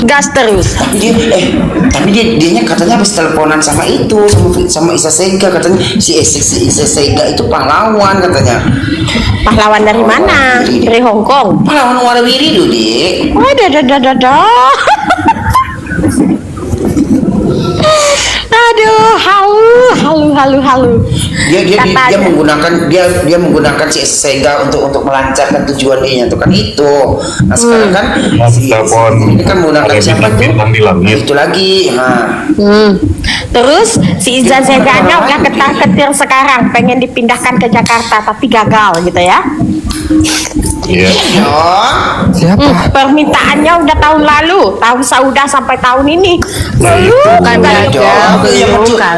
gas terus. Dianya katanya habis teleponan sama itu sama Isa Sega, katanya si Isa Sega itu pahlawan katanya. Pahlawan dari mana? Dari Hong Kong. Pahlawan warawiri dulu, Dik. Oh, dah. Aduh, halu. Dia menggunakan si Sega untuk melancarkan tujuan dia tuh kan itu. Nah sekarang kan ini kan menggunakan siapa tuh? Itu lagi. Terus si Iza Seganya udah ketar-ketir sekarang pengen dipindahkan ke Jakarta tapi gagal gitu ya. Iya. Siapa? Permintaannya udah tahun lalu, tahun saudah sampai tahun ini.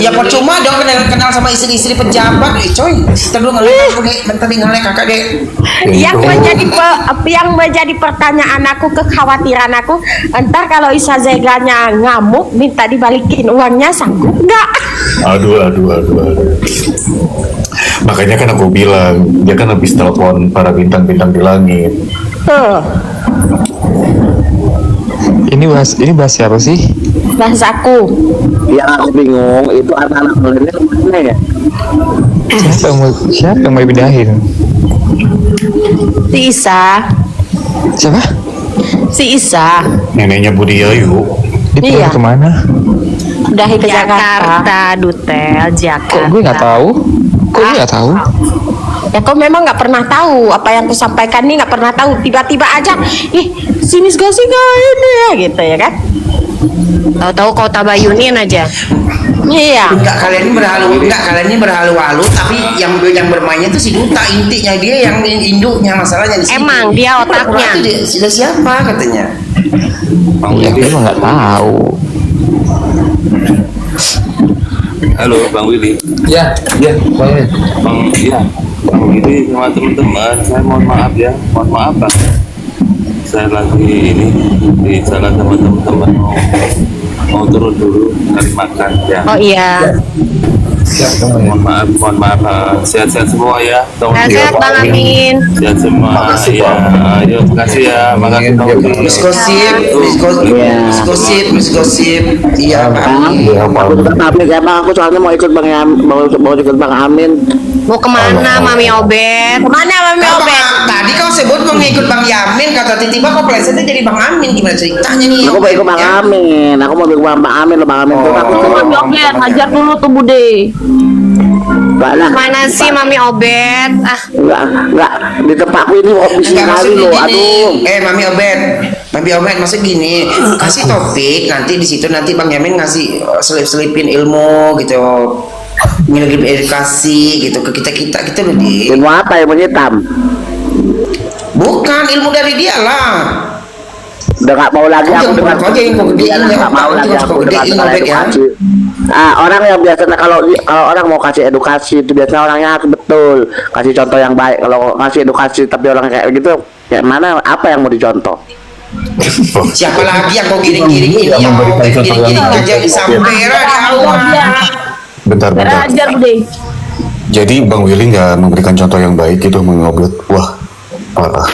Ya percuma dong kenal sama istri-istri pejabat, coy. Terus ngelek kakak deh. Yang menjadi pertanyaan aku, kekhawatiran aku, entar kalau Isa Zeganya ngamuk minta dibalikin uangnya, sanggup nggak? Aduh. Makanya kan aku bilang, dia kan habis telepon para bintang-bintang di langit. Ini bahas siapa sih? Bahas aku. Yang aku bingung itu anak-anak milenial mana ya? Siapa yang mau dipindahin? Si Isa. Siapa? Si Isa. Neneknya Budi Ayu. Dipindah Iya. kemana? Udah ke Jakarta, Dutel, Jakarta. Kok gue nggak tahu? Ya kau memang nggak pernah tahu apa yang aku sampaikan nih, nggak pernah tahu. Tiba-tiba aja, si Miss Gosi ini ya gitu ya kan? Tahu-tahu kau tabayunin aja. Iya. Kalian ini berhalu-halu, tapi yang bermainnya tuh si Duta, intinya dia yang induknya, masalahnya di sini. Emang dia otaknya. Sudah siapa katanya? Iya, gue emang nggak tahu. Halo Bang Willy. Ya, Bang. Bang Willy sama teman-teman, saya mohon maaf Bang. Saya lagi ini di jalan sama teman-teman mau turun dulu cari makan ya. Oh iya. Mohon maaf. Sehat-sehat semua ya. Sehat Bang Amin. Sehat semua. Ya, ayo makasih ya. Makasih Bang Willy. Miss Gosip. Iya, Pak. Tapi emang aku soalnya mau ikut Bang Amin. Mau kemana Mami Obet? Kemana Mami Obet? Tadi kau sebut mau ngikut Bang Yamin, kata tiba-tiba kau plesetnya jadi Bang Amin. Gimana ceritanya nih? Aku mau ikut Bang Amin. Aku mau ikut Bang Amin tuh aku Mami Obet, hajar dulu tuh Bude. Mana sih Mami Obet? Enggak di tempatku ini bisa kali loh. Aduh. Mami Obet maksud gini, kasih topik nanti di situ nanti Bang Yamin ngasih selipin ilmu gitu. Ngirim edukasi gitu ke kita gitu loh, Di. Ilmu apa, ilmu hitam? Bukan, ilmu dari dia lah. Udah gak mau lagi aku dengar. Nggak mau lagi aku dengar edukasi. Orang yang biasanya kalau orang mau kasih edukasi itu biasanya orangnya harus betul, kasih contoh yang baik. Kalau kasih edukasi tapi orang kayak gitu, kayak mana? Apa yang mau dicontoh? Siapa lagi yang kau giring-giring ini yang mau giring-giring aja Sampera di awal. Bentar. Hajar Bude. Jadi Bang Willy nggak memberikan contoh yang baik itu mengobet. Wah, parah.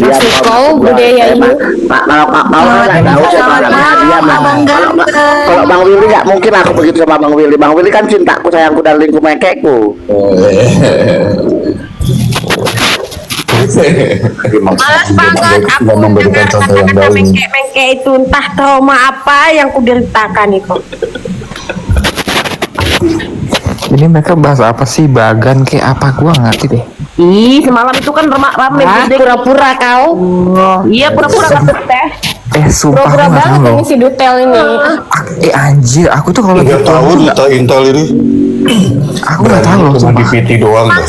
Maksud kau budaya ini? Kalau nggak tahu siapa orangnya dia kalau Bang Willy nggak mungkin aku begitu sama Bang Willy. Bang Willy kan cintaku, sayangku dan lingkup mekekku. Malas banget aku memberikan contoh yang baik. mengke itu, entah trauma apa yang kuderitakan itu. Ini mereka bahas apa sih? Bagan kayak apa? Gua ngerti deh. Semalam itu kan rame pura-pura kau. Iya, pura-pura nggak teh. Sumpah Pura-pura aku nggak tahu banget loh. ini si Dutel ini. Anjir, aku tuh kalau Nggak tahu Duta Intel ini. aku nggak tahu loh. Cuma di Sumpah. PT doang dah.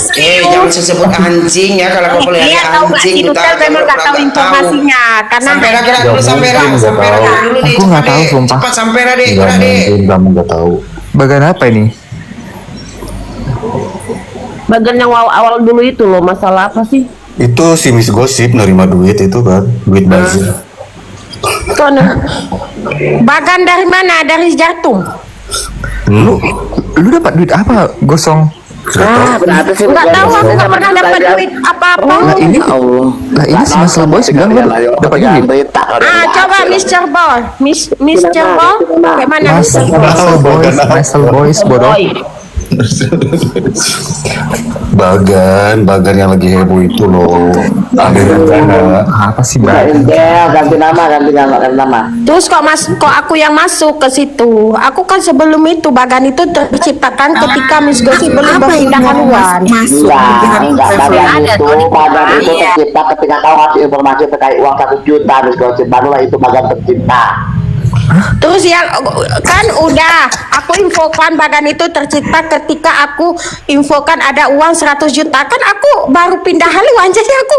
Jangan sebut anjing ya, kalau kau pelihara Iya, tahu nggak si anjing Dutel memang nggak tahu informasinya karena Sampera gerak dulu, Sampera mungkin nggak gerak tahu. dulu deh. Aku nggak cepat tahu, deh. sumpah. Cepat Sampera deh, Nggak gerak deh. mungkin kamu nggak tahu. Bagan apa ini? bagian yang awal dulu itu loh, masalah apa sih? Itu si Miss Gosip nerima duit itu kan, duit bazir. Bagan dari mana? Dari Jatum. Lu dapat duit apa? Gosong. berarti sih Nggak tahu, aku nggak pernah dapat duit apa-apa. Lah ini, Allah. lah ini si Muscle Boys bilang lu dapat duit. Coba Mr. Ball, Mr. Ball, bagaimana Mr. Ball? Muscle Boys bodoh. Bagan yang lagi heboh itu loh. Ada rencana. Apa sih Bagan? Ganti nama. Terus kok aku yang masuk ke situ? Aku kan sebelum itu Bagan itu terciptakan ketika Miss Gossip belum berpindah haluan. Bagan itu tercipta ketika kau ngasih informasi terkait uang 1 juta, Miss Gosip, barulah itu Bagan tercipta. Terus yang kan udah aku infokan Bagan itu tercipta ketika aku infokan ada uang 100 juta, kan aku baru pindah haluan, jadi aku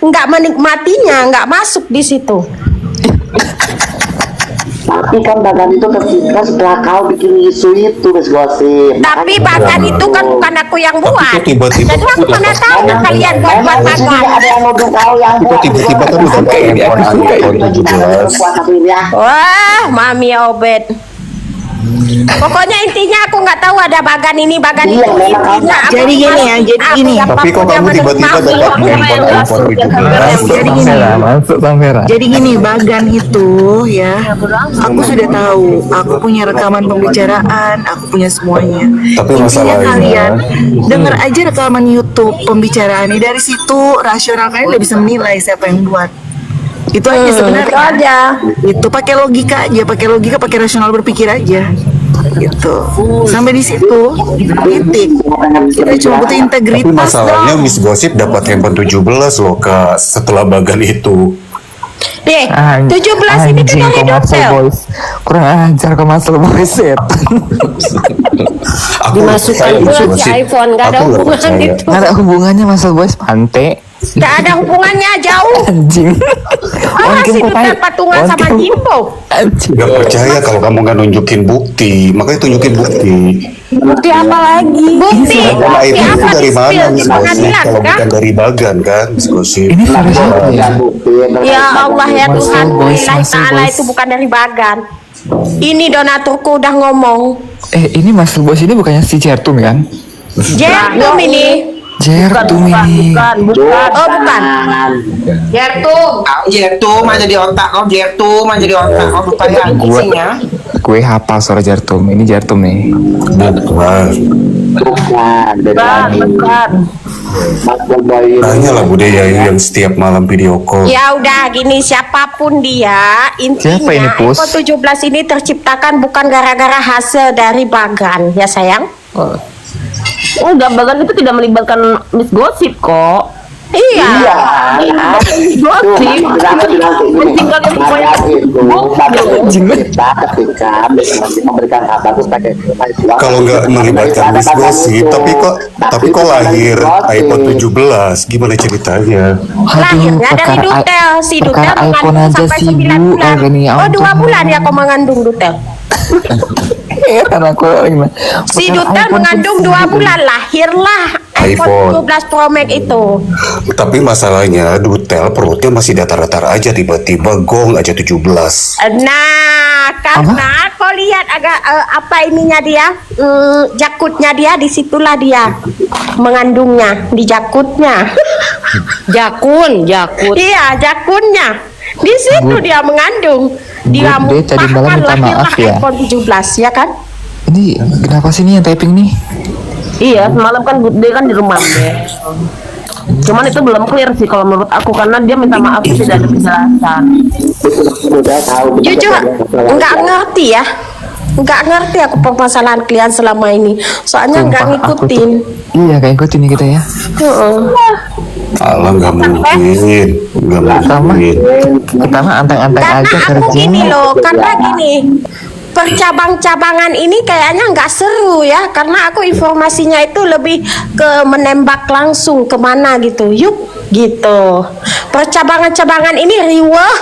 nggak menikmatinya, nggak masuk di situ. Tapi kan Bagan itu tercipta setelah kau bikin isu itu, Miss Gosip. Tapi Bagan itu kan bukan aku yang buat. tiba-tiba Jadi aku mana tahu kalian buat Emang di sini Bagan. ada yang nuduh kau yang buat. Tiba-tiba kan udah iPhone 17. Wah, Mami Obed. Pokoknya intinya aku nggak tahu ada Bagan ini, Bagan Iya, itu. memang Intinya aku Jadi gini ya, jadi aku gini. yang Tapi kok pokoknya kamu tiba-tiba menikmati. dapat handphone iPhone 17? Jadi gini. Masuk kamera. Jadi gini, Bagan itu ya, aku sudah tahu, aku punya rekaman pembicaraan, aku punya semuanya. Tapi Intinya masalahnya- kalian denger aja rekaman YouTube pembicaraannya, dari situ rasional kalian udah bisa menilai siapa yang buat. Itu aja Itu sebenarnya. aja. Itu pakai logika aja, pakai rasional berpikir aja. Gitu. Sampai di situ, titik. Kita cuma butuh Tapi integritas masalahnya dong. Miss Gosip dapat handphone 17 loh Kak setelah Bagan itu. Deh, 17 ini kan dari Muscle Dotel. Boys. Kurang ajar ke Muscle Boys set. Aku nggak percaya Miss pula si Gosip. iPhone, nggak ada Aku nggak hubungan percaya. itu. Nggak ada hubungannya Muscle Boys pante. Nggak ada hubungannya, jauh. Anjing. Ah, si kok Dotel tai. patungan On sama Kim- Jimbo. Anjing. Gak percaya kalau kamu nggak nunjukin bukti, makanya tunjukin bukti. Bukti apa lagi? Bukti. Nah Bukti itu apa dari mana di Miss Gosip? pengadilan Kalau kan? bukan dari Bagan kan Miss Gosip? Ini versi siapa ya? Ya Allah ya Muscle Tuhan, Boys, Lillahi Muscle ta'ala Boys. itu bukan dari Bagan. Ini donaturku udah ngomong. Ini Muscle Boys ini bukannya si Jertum kan? Jertum ini. Jertum ini. Oh bukan. Jertum. Jertum aja di otak kau, Jertum aja di otak kau, bukan yang isinya. Gue hafal suara Jertum. Ini Jertum nih. Bukan. Tanya lah budaya yang setiap malam video call. Ya udah gini, siapapun dia, Siapa ini, intinya Pus? iPhone 17 ini terciptakan bukan gara-gara hasil dari Bagan, ya sayang. Enggak, Bagan itu tidak melibatkan Miss Gosip kok. Iya. Gosip. Tinggal yang pokoknya Kita ketika memberikan kabar terus pakai Kalau nggak melibatkan Miss Gosip, tapi kok lahir iPhone 17? Gimana ceritanya? Lahirnya dari Dutel. Si Dutel perkara iPhone mengandung aja sampai 9 sibuk bulan. kagak nih, Oh 2 ampun. bulan ya kau mengandung Dutel. Karena aku Si Dutel mengandung 2 bulan, lahirlah iPhone 17 Pro Max itu. Tapi masalahnya Dutel perutnya masih datar-datar aja, tiba-tiba gong aja 17. Nah, karena kau lihat agak apa ininya dia, jakutnya dia, disitulah dia mengandungnya di jakutnya. Jakun. Iya, jakunnya di situ dia mengandung. Dia Bud, dia tadi malam minta lahirlah maaf ya. iPhone 17 ya kan? Ini kenapa sih nih yang typing nih? Iya, semalam kan Good Day kan di rumah deh. Cuman itu belum clear sih kalau menurut aku, karena dia minta maaf itu tidak ada penjelasan. Jujur nggak ngerti ya, nggak ngerti aku permasalahan kalian selama ini. Soalnya nggak Sumpah, aku tuh- ngikutin. Iya kayak ngikutin nih kita ya. Heeh. Alah nggak mungkin, nggak Sama. mungkin. Kita mah anteng-anteng Karena aja aku kerja. gini loh, karena gini, percabang-cabangan ini kayaknya nggak seru ya, karena aku informasinya itu lebih ke menembak langsung kemana gitu, yuk gitu. Percabangan-cabangan ini riweh,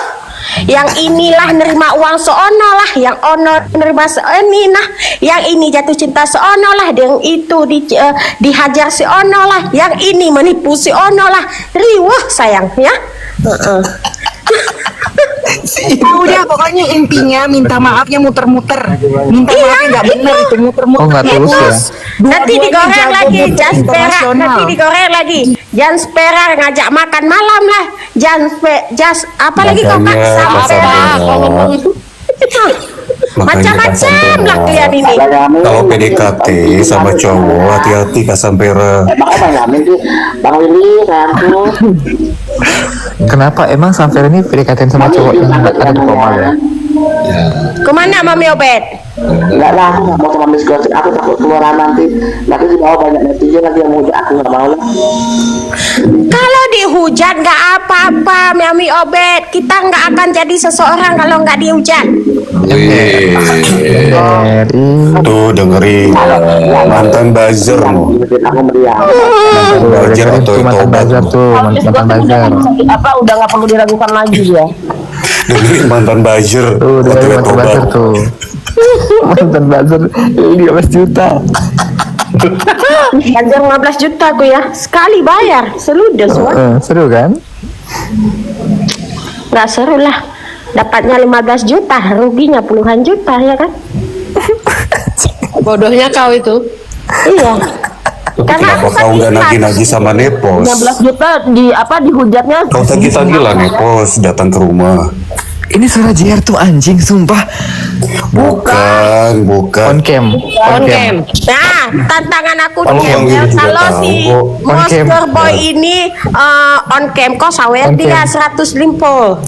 yang inilah nerima uang seono lah, yang ono nerima ini nah, yang ini jatuh cinta seono lah, yang itu dihajar si ono lah, yang ini menipu si ono lah, riwah sayang ya. Udah pokoknya intinya minta maafnya muter-muter. Minta maafnya nggak benar itu muter-muter. Oh, nggak tulus ya? Nanti digoreng lagi, Janspera. Nanti digoreng lagi. Janspera ngajak makan malam lah. Apa lagi kau Makanya sama Kak Sampera. kalau ngomong itu. Macam-macam lah kalian ini. Kalau PDKT sama cowok, hati-hati Kak Sampera. Bang Yamin tuh, Bang Willy, Rantu. Kenapa emang Sampera ini PDKT sama cowok yang ada di koma ya? Kemana Mami Obed? Enggak lah, nggak mau sama Miss Gosip. Aku takut keluaran nanti di bawah banyak netizen lagi yang muda. Aku nggak mau lah. Kalau dihujat nggak apa-apa Mami Obed. Kita nggak akan jadi seseorang kalau nggak dihujat. Tuh dengerin mantan buzzer no. Aku meriah. Mantan buzzer atau Tuh mantan tobat bazar no. tuh, mantan bazar. Udah nggak perlu diragukan lagi ya. Dengerin mantan buzzer Tuh, atau dari mantan tobat. bazar tuh. Mantan bazar 15 juta. Ganjar 15 juta aku ya. Sekali bayar, seludes wah. Seru kan? Nggak seru lah. Dapatnya 15 juta, ruginya puluhan juta ya kan? Bodohnya kau itu. Iya. Karena Kenapa kau nggak nagih-nagih sama Nepos? 16 juta dihujatnya. Kau tagih-tagih lah Nepos datang ke rumah. Ini suara JR tuh anjing, sumpah. Bukan. On cam. On cam. Nah, tantangan aku Kalau nih Bang Willy juga kalau tahu si kok. On cam. Monster Boy ini on cam kok sawer On dia cam. 100 limpo.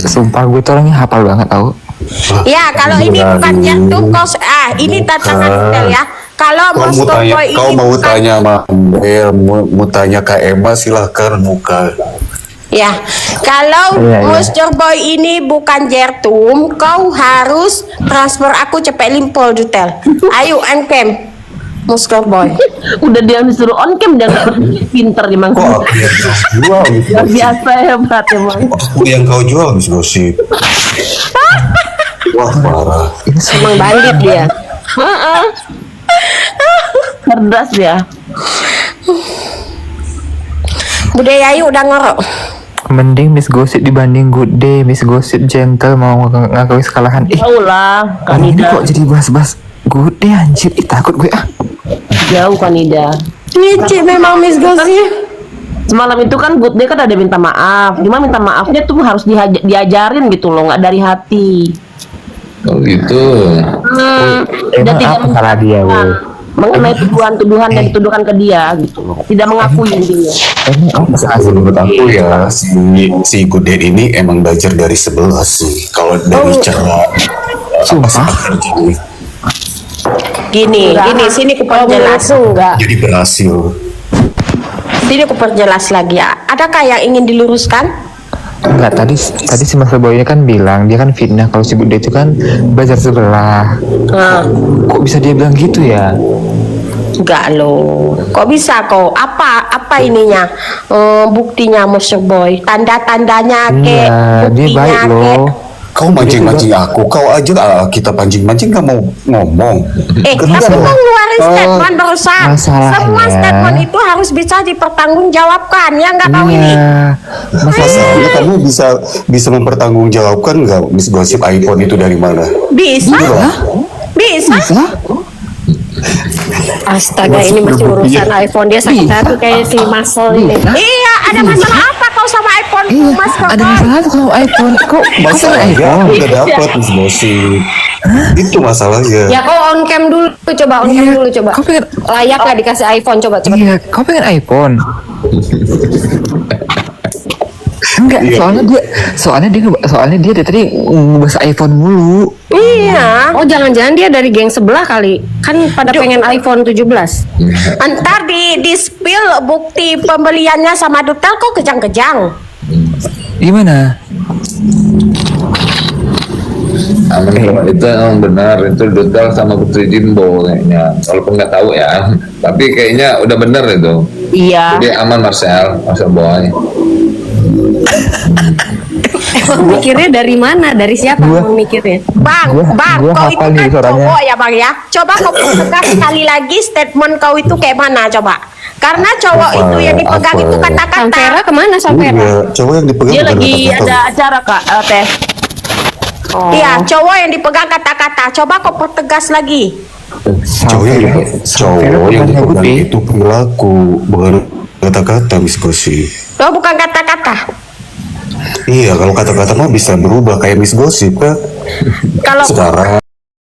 Sumpah gue tuh orangnya hafal banget tau. Ya, kalau ini bukan jantung kau ini tantangan kita ya. Kalau Kau mau Monster tanya, Boy kau ini mau bukan- tanya sama mau tanya Kak Emma silahkan buka. Ya, kalau Iya, iya. Monster Boy ini bukan Jertum, kau harus transfer aku cepet limpol jutel. Ayo on cam, Monster Boy. Udah dia disuruh on cam dia nggak pinter emang. Kok aku yang kau jual Miss Luar Gosip? biasa hebat emang. Aku yang kau jual Miss Gosip. Wah parah. Emang bandit dia. Cerdas ya. Budaya Ayu udah ngorok. Mending Miss Gossip dibanding Good Day. Miss Gossip gentle mau ngakui kesalahan. Jauh lah, Ini Kanida. kok jadi bahas-bahas Good Day anjir. Takut gue ah. Jauh Kanida. Licik memang Miss Gosip. Semalam itu kan Good Day kan ada minta maaf. Cuma minta maafnya tuh harus diajarin gitu loh, nggak dari hati. Oh gitu. Dan Emang tidak apa salah dia, Wei? mengenai tuduhan-tuduhan yang dituduhkan ke dia gitu loh. Tidak mengakui intinya. Emang apa salah sih? Menurut aku ya si Guden ini emang belajar dari 11 sih. Kalau dari cara Sumpah. Gini, sini ku perjelas. Enggak. jadi berhasil. Sini aku perjelas lagi ya. Adakah yang ingin diluruskan? Enggak, tadi si Mas Boy ini kan bilang dia kan fitnah kalau si Good Day itu kan belajar sebelah. Kok bisa dia bilang gitu ya? Enggak loh. Kok bisa kok? Apa ininya? Buktinya Monster Boy. Tanda-tandanya ke, Iya, dia buktinya baik ke. loh. Kau mancing-mancing aku, kau aja kita pancing-pancing gak mau ngomong. Aku mau ngeluarin statement barusan. masalahnya- Semua statement itu harus bisa dipertanggungjawabkan. Ya nggak tahu ini. Iya. Masalahnya kamu bisa mempertanggungjawabkan nggak Miss Gosip iPhone itu dari mana? Bisa. Bisa. Astaga, ini masih urusan iPhone dia sakit hati kayak si Masel ini. Iya, ada masalah apa kau sama iPhone Mas Koko? Ada masalah tuh kalau iPhone. Kok masalah Masalahnya iPhone? udah dapat Miss Gosip. Itu masalahnya. Ya kau on cam dulu, coba on cam dulu coba. Kau pengen Layak nggak dikasih iPhone coba coba. Iya, kau pengen iPhone? Enggak, soalnya dia dari tadi ngebahas iPhone mulu. Iya. Oh jangan-jangan dia dari geng sebelah kali. Kan pada pengen iPhone 17. Entar di spill bukti pembeliannya sama Dutel kok kejang-kejang. Gimana? Aman kalau itu emang benar, itu Dutel sama Putri Jimbo kayaknya. Walaupun nggak tahu ya, tapi kayaknya udah benar itu. Iya. Jadi aman Marcel Boy. Emang mikirnya dari mana? Dari siapa emang mikirnya? Bang, Gua kau hafal itu kan nih suaranya. cowok ya bang ya. Coba kau tegas sekali lagi statement kau itu kayak mana coba? Karena cowok Apa? itu yang dipegang Apa? itu Samvera kata-kata. kemana Samvera? Iya, cowok yang dipegang Dia bukan lagi kata-kata. ada acara kak, Teh. Oh. Iya, cowok yang dipegang kata-kata. Coba kau pertegas lagi. Cowok yang Samvera dipegang pernah nyebut itu perilaku, bukan kata-kata, Miss Gosi. Oh, bukan kata-kata. Iya, kalau kata-kata mah bisa berubah kayak Miss Gosip kan. Kalau Sekarang